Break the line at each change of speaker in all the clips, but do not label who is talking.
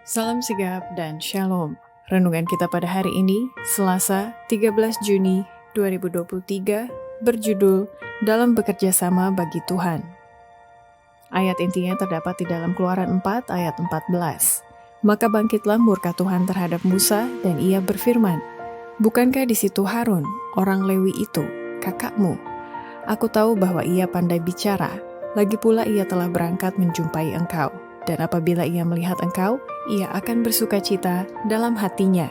Salam sigap dan shalom. Renungan kita pada hari ini, Selasa 13 Juni 2023, berjudul Dalam Bekerja Sama Bagi Tuhan. Ayat intinya terdapat di dalam Keluaran 4 ayat 14. Maka bangkitlah murka Tuhan terhadap Musa dan ia berfirman, "Bukankah di situ Harun, orang Lewi itu, kakakmu? Aku tahu bahwa ia pandai bicara, lagi pula ia telah berangkat menjumpai engkau. Dan apabila ia melihat engkau, ia akan bersukacita dalam hatinya."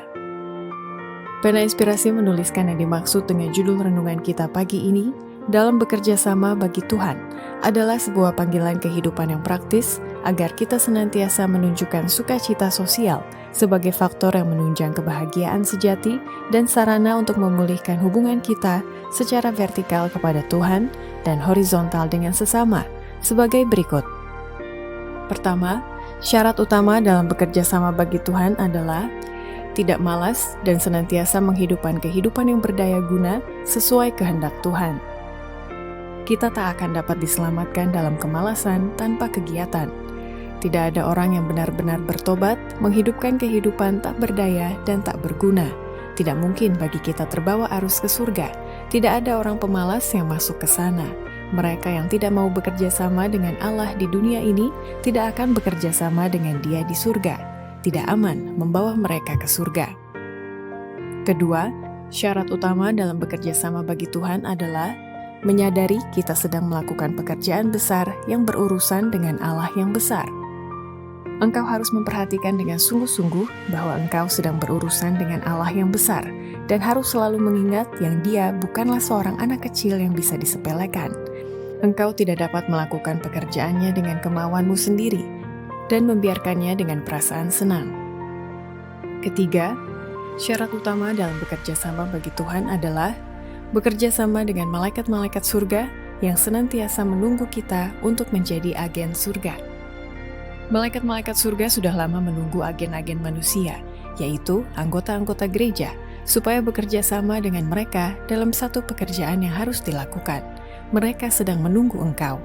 Pena Inspirasi menuliskan yang dimaksud dengan judul renungan kita pagi ini, dalam bekerja sama bagi Tuhan, adalah sebuah panggilan kehidupan yang praktis agar kita senantiasa menunjukkan sukacita sosial sebagai faktor yang menunjang kebahagiaan sejati dan sarana untuk memulihkan hubungan kita secara vertikal kepada Tuhan dan horizontal dengan sesama sebagai berikut. Pertama, syarat utama dalam bekerja sama bagi Tuhan adalah tidak malas dan senantiasa menghidupkan kehidupan yang berdaya guna sesuai kehendak Tuhan. Kita tak akan dapat diselamatkan dalam kemalasan tanpa kegiatan. Tidak ada orang yang benar-benar bertobat, menghidupkan kehidupan tak berdaya dan tak berguna. Tidak mungkin bagi kita terbawa arus ke surga. Tidak ada orang pemalas yang masuk ke sana. Mereka yang tidak mau bekerja sama dengan Allah di dunia ini tidak akan bekerja sama dengan Dia di surga. Tidak aman membawa mereka ke surga. Kedua, syarat utama dalam bekerja sama bagi Tuhan adalah menyadari kita sedang melakukan pekerjaan besar yang berurusan dengan Allah yang besar. Engkau harus memperhatikan dengan sungguh-sungguh bahwa engkau sedang berurusan dengan Allah yang besar dan harus selalu mengingat yang Dia bukanlah seorang anak kecil yang bisa disepelekan. Engkau tidak dapat melakukan pekerjaannya dengan kemauanmu sendiri dan membiarkannya dengan perasaan senang. Ketiga, syarat utama dalam bekerja sama bagi Tuhan adalah bekerja sama dengan malaikat-malaikat surga yang senantiasa menunggu kita untuk menjadi agen surga. Malaikat-malaikat surga sudah lama menunggu agen-agen manusia, yaitu anggota-anggota gereja, supaya bekerja sama dengan mereka dalam satu pekerjaan yang harus dilakukan. Mereka sedang menunggu engkau.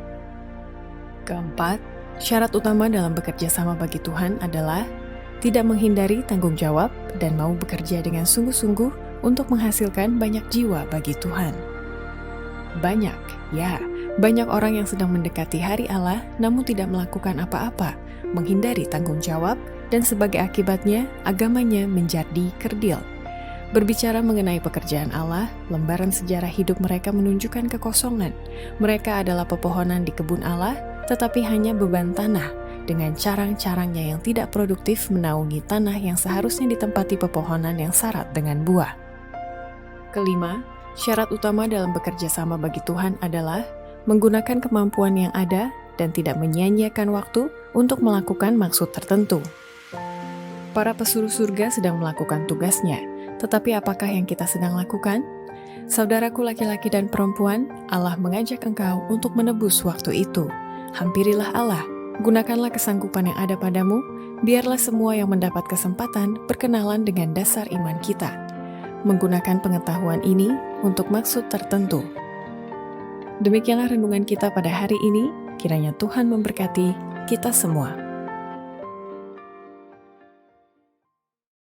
Keempat, syarat utama dalam bekerja sama bagi Tuhan adalah tidak menghindari tanggung jawab dan mau bekerja dengan sungguh-sungguh untuk menghasilkan banyak jiwa bagi Tuhan. Banyak orang yang sedang mendekati hari Allah namun tidak melakukan apa-apa, menghindari tanggung jawab, dan sebagai akibatnya agamanya menjadi kerdil. Berbicara mengenai pekerjaan Allah, lembaran sejarah hidup mereka menunjukkan kekosongan. Mereka adalah pepohonan di kebun Allah, tetapi hanya beban tanah, dengan carang-carangnya yang tidak produktif menaungi tanah yang seharusnya ditempati pepohonan yang syarat dengan buah. Kelima, syarat utama dalam bekerja sama bagi Tuhan adalah menggunakan kemampuan yang ada dan tidak menyia-nyiakan waktu untuk melakukan maksud tertentu. Para pesuruh surga sedang melakukan tugasnya, tetapi apakah yang kita sedang lakukan? Saudaraku laki-laki dan perempuan, Allah mengajak engkau untuk menebus waktu itu. Hampirilah Allah, gunakanlah kesanggupan yang ada padamu, biarlah semua yang mendapat kesempatan berkenalan dengan dasar iman kita. Menggunakan pengetahuan ini untuk maksud tertentu. Demikianlah renungan kita pada hari ini, kiranya Tuhan memberkati kita semua.